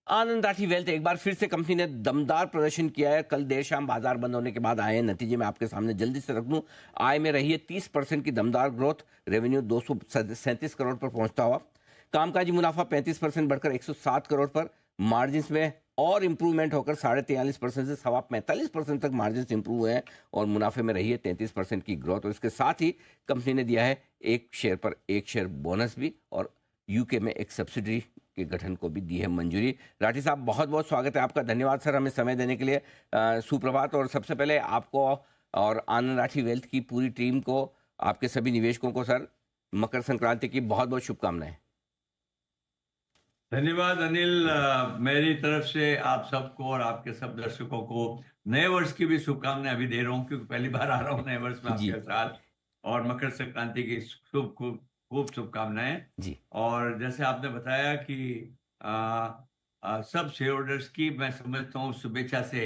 आनंद Rathi wealth एक बार फिर से कंपनी ने दमदार प्रदर्शन किया है। कल देर शाम बाजार बंद होने के बाद आए हैं नतीजे में आपके सामने जल्दी से रख दूं। आय में रही है 30% की दमदार ग्रोथ। रेवेन्यू 237 करोड़ पर पहुंचता हुआ। कामकाजी मुनाफा 35% बढ़कर 107 करोड़ पर। मार्जिन में और इंप्रूवमेंट होकर 43.5% से 45% तक मार्जिन इंप्रूव हुए हैं और मुनाफे में रही है 33% की ग्रोथ। और इसके साथ ही कंपनी ने दिया है एक शेयर पर एक शेयर बोनस भी और यूके में एक सब्सिडरी के गठन को भी दी है मंजूरी। राठी साहब, बहुत बहुत स्वागत है आपका। धन्यवाद सर हमें समय देने के लिए। सुप्रभात। और सबसे पहले आपको और आनंद राठी वेल्थ की पूरी टीम को, आपके सभी निवेशकों को सर मकर संक्रांति की बहुत बहुत शुभकामनाएं। धन्यवाद अनिल। मेरी तरफ से आप सबको और आपके सब दर्शकों को नए वर्ष की भी शुभकामनाएं अभी दे रहा हूँ, क्योंकि पहली बार आ रहा हूँ नए वर्ष में जी आपके साथ। और मकर संक्रांति की खूब खूब खूब शुभकामनाएं। जी और जैसे आपने बताया कि आ, सब शेयर होल्डर्स की मैं समझता हूँ शुभेच्छा से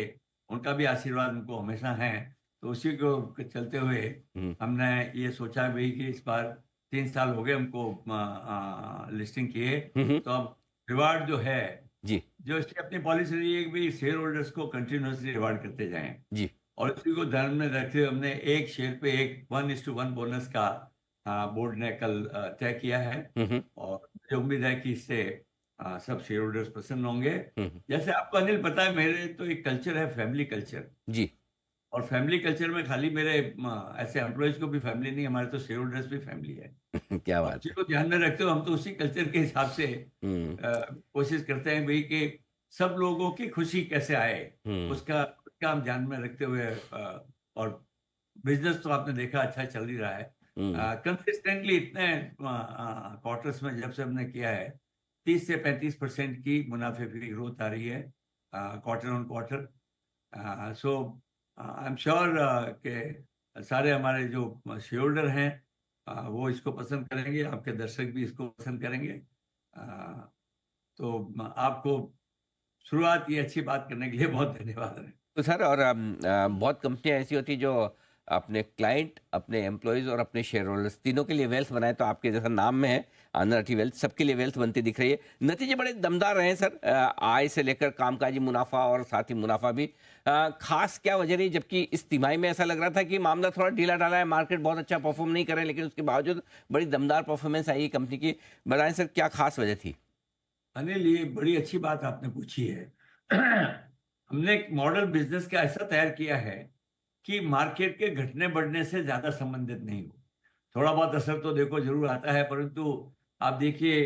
उनका भी आशीर्वाद उनको हमेशा है। तो उसी को चलते हुए हम्म हमने ये सोचा भी कि इस बार 3 साल हो गए हमको लिस्टिंग किए। हम्म तो अब रिवार्ड जो है, जी जो इसकी अपनी पॉलिसी रही है कि भाई शेयर होल्डर्स को कंटिन्यूसली रिवार्ड करते जाएं। जी और इसी को ध्यान में रखते हुए हमने एक शेयर पे एक 1:1 बोनस का बोर्ड ने कल तय किया है। हम्म और मुझे उम्मीद है कि इससे सब शेयर होल्डर्स प्रसन्न होंगे। हम्म जैसे आपको अनिल पता है, मेरे तो एक कल्चर है फैमिली कल्चर। जी और फैमिली कल्चर में खाली मेरे ऐसे एम्प्लॉयज को भी फैमिली नहीं, हमारे तो शेयर होल्डर्स भी फैमिली है। क्या और बात उसी है। को ध्यान में रखते हुए हम तो उसी कल्चर के हिसाब से हम्म कोशिश करते हैं भाई कि सब लोगों की खुशी कैसे आए, हम्म उसका हम ध्यान में रखते हुए और बिजनेस तो आपने देखा अच्छा चल ही रहा है। हम्म कंसिस्टेंटली इतने क्वार्टर्स में जब से हमने किया है 30 से 35% की मुनाफे की ग्रोथ आ रही है quarter on quarter. So I am sure कि सारे हमारे जो शेयर होल्डर हैं वो इसको पसंद करेंगे, आपके दर्शक भी इसको पसंद करेंगे। तो आपको शुरुआत ये अच्छी बात करने के लिए बहुत धन्यवाद है। तो सर और बहुत कंपनियां ऐसी होती जो अपने क्लाइंट, अपने एम्प्लॉयज और अपने शेयर होल्डर्स तीनों के लिए वेल्थ बनाए, तो आपके जैसा नाम में है आनंद राठी वेल्थ, सबके लिए वेल्थ बनती दिख रही है। नतीजे बड़े दमदार रहे हैं सर। आय से लेकर कामकाजी मुनाफा और साथ ही मुनाफा भी। खास क्या वजह रही, जबकि इस तिमाही में ऐसा लग रहा था कि मामला थोड़ा ढीला ढाला है, मार्केट बहुत अच्छा परफॉर्म नहीं कर रहे, लेकिन उसके बावजूद बड़ी दमदार परफॉर्मेंस आई है कंपनी की। बताएं सर, क्या खास वजह थी। अनिल, ये बड़ी अच्छी बात आपने पूछी है। हमने एक मॉडल बिजनेस का ऐसा तैयार किया है कि मार्केट के घटने बढ़ने से ज्यादा संबंधित नहीं हो। थोड़ा बहुत असर तो देखो जरूर आता है, परंतु आप देखिए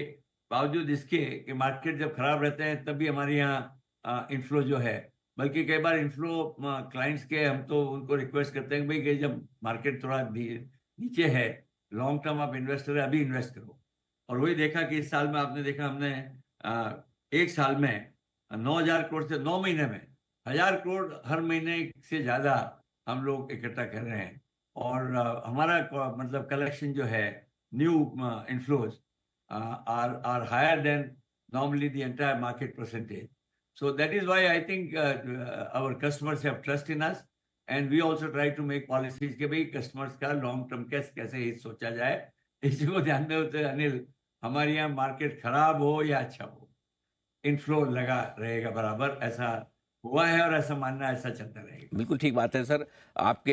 बावजूद इसके कि मार्केट जब खराब रहते हैं तब भी हमारे यहाँ इनफ्लो जो है, बल्कि कई बार इनफ्लो क्लाइंट्स के हम तो उनको रिक्वेस्ट करते हैं कि भाई कि जब मार्केट थोड़ा नीचे है, लॉन्ग टर्म आप इन्वेस्टर है, अभी इन्वेस्ट करो। और वही देखा कि इस साल में आपने देखा हमने एक साल में 9,000 करोड़ से 9 महीने में 1,000 करोड़ हर महीने से ज्यादा हम लोग इकट्ठा कर रहे हैं। और हमारा मतलब कलेक्शन जो है, new inflows are higher than normally the entire market percentage. So that is why I think our customers have trust in us and we also try to make policies के भाई कस्टमर्स का long term कैसे कैसे हित सोचा जाए। इसी को ध्यान में होते हुए अनिल, हमारे यहाँ मार्केट खराब हो या अच्छा हो, इनफ्लो लगा रहेगा बराबर, ऐसा हुआ है और ऐसा मानना ऐसा चलता रहेगा। बिल्कुल ठीक बात है सर। आपके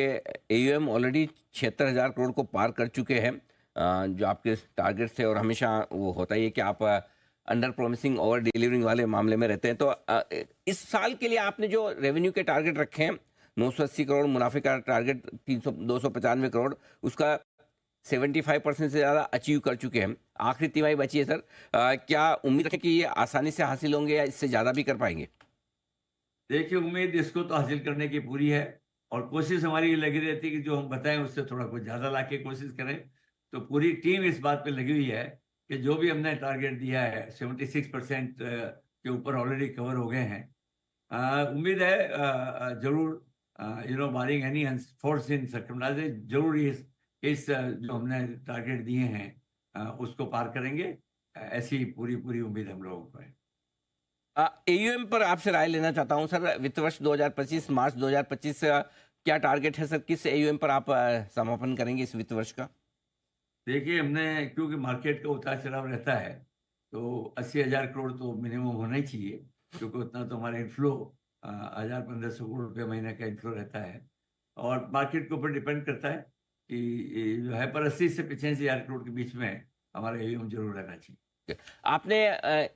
एयूएम ऑलरेडी 76,000 करोड़ को पार कर चुके हैं, जो आपके टारगेट थे। और हमेशा वो होता ही है कि आप अंडर प्रोमिसिंग ओवर डिलीवरिंग वाले मामले में रहते हैं। तो इस साल के लिए आपने जो रेवेन्यू के टारगेट रखे हैं, 980 करोड़, मुनाफे का टारगेट 295 करोड़, उसका 75% से ज़्यादा अचीव कर चुके हैं। आखिरी तिमाही बची है सर। क्या उम्मीद रखें कि ये आसानी से हासिल होंगे या इससे ज़्यादा भी कर पाएंगे। देखिए, उम्मीद इसको तो हासिल करने की पूरी है। और कोशिश हमारी ये लगी रहती है कि जो हम बताएं उससे थोड़ा कुछ ज्यादा लाके कोशिश करें। तो पूरी टीम इस बात पे लगी हुई है कि जो भी हमने टारगेट दिया है 76% के ऊपर ऑलरेडी कवर हो गए हैं। उम्मीद है जरूर, बारिंग एनी अनफोर्सिन सर्कमस्टेंसेस, जरूर जो हमने टारगेट दिए हैं उसको पार करेंगे। ऐसी पूरी पूरी उम्मीद हम लोगों को है। एयूएम पर आपसे राय लेना चाहता हूं सर। वित्त वर्ष 2025, मार्च 2025 का क्या टारगेट है सर? किस एयूएम पर आप समापन करेंगे इस वित्त वर्ष का? देखिए, हमने क्योंकि मार्केट का उतार चढ़ाव रहता है, तो 80,000 करोड़ तो मिनिमम होना ही चाहिए। क्योंकि उतना तो हमारा इनफ्लो 1000-1500 करोड़ रुपये महीने का इनफ्लो रहता है, और मार्केट के ऊपर डिपेंड करता है कि ये जो है, पर 80 से 85 हज़ार करोड़ के बीच में हमारा एयूएम जरूर रहना चाहिए। आपने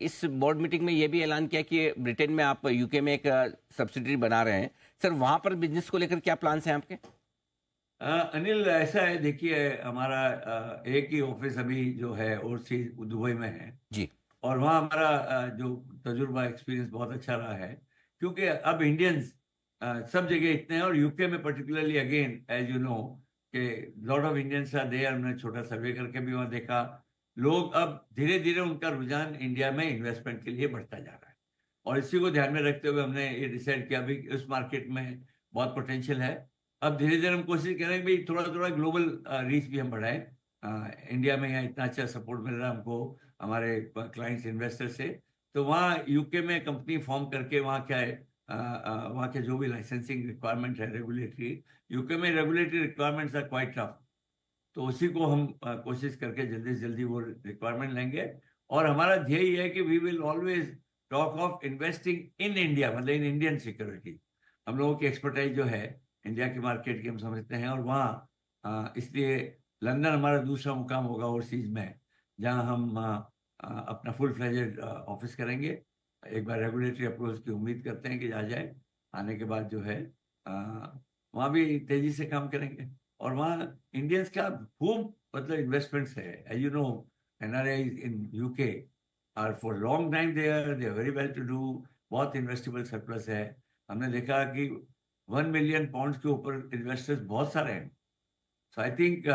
इस बोर्ड मीटिंग में ये भी ऐलान किया कि ब्रिटेन में आप यूके में एक सब्सिडरी बना रहे हैं। सर वहां पर बिजनेस को लेकर क्या प्लान्स हैं आपके? अनिल, ऐसा है, देखिए हमारा एक ही ऑफिस अभी जो है ओवरसीज दुबई में है, जी। और वहाँ हमारा जो तजुर्बा एक्सपीरियंस बहुत अच्छा रहा है, क्योंकि अब इंडियंस सब जगह इतने हैं, और यूके में particularly again as you know कि lot of Indians are there. हमने छोटा सर्वे करके भी वहाँ देखा, लोग अब धीरे धीरे उनका रुझान इंडिया में इन्वेस्टमेंट के लिए बढ़ता जा रहा है, और इसी को ध्यान में रखते हुए हमने ये डिसाइड किया भी उस मार्केट में बहुत पोटेंशियल है। अब धीरे धीरे हम कोशिश करें भाई थोड़ा थोड़ा ग्लोबल रीच भी हम बढ़ाएं। इंडिया में यहाँ इतना अच्छा सपोर्ट मिल रहा है हमको हमारे क्लाइंट्स इन्वेस्टर से, तो वहाँ यूके में कंपनी फॉर्म करके वहाँ क्या है, वहाँ के जो भी लाइसेंसिंग रिक्वायरमेंट है रेगुलेटरी, यूके में regulatory requirements are quite tough, तो उसी को हम कोशिश करके जल्दी से जल्दी वो रिक्वायरमेंट लेंगे। और हमारा ध्येय ये है कि we will always talk of investing in India, मतलब इन इंडियन सिक्योरिटी। हम लोगों की एक्सपर्टाइज जो है इंडिया की मार्केट की हम समझते हैं, और वहाँ इसलिए लंदन हमारा दूसरा मुकाम होगा ओवरसीज में, जहाँ हम अपना फुल फ्लेजेड ऑफिस करेंगे। एक बार रेगुलेटरी अप्रोच की उम्मीद करते हैं कि आ जाए, आने के बाद जो है वहाँ भी तेजी से काम करेंगे। और वहाँ इंडियंस का खूब मतलब इन्वेस्टमेंट्स है, as you know NRI in UK are for long time there, they are very well to do, बहुत इन्वेस्टेबल सरप्लस है। हमने देखा कि 1 मिलियन पाउंड्स के ऊपर इन्वेस्टर्स बहुत सारे हैं। So I think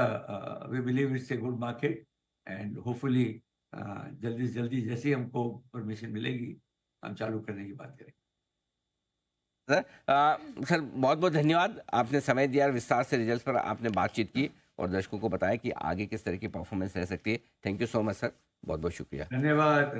we believe it's a good market, and hopefully जल्दी से जल्दी जैसे ही हमको परमिशन मिलेगी हम चालू करने की बात करेंगे। सर बहुत बहुत धन्यवाद, आपने समय दिया और विस्तार से रिजल्ट पर आपने बातचीत की और दर्शकों को बताया कि आगे किस तरह की परफॉर्मेंस रह सकती है। Thank you so much sir, बहुत बहुत शुक्रिया। धन्यवाद।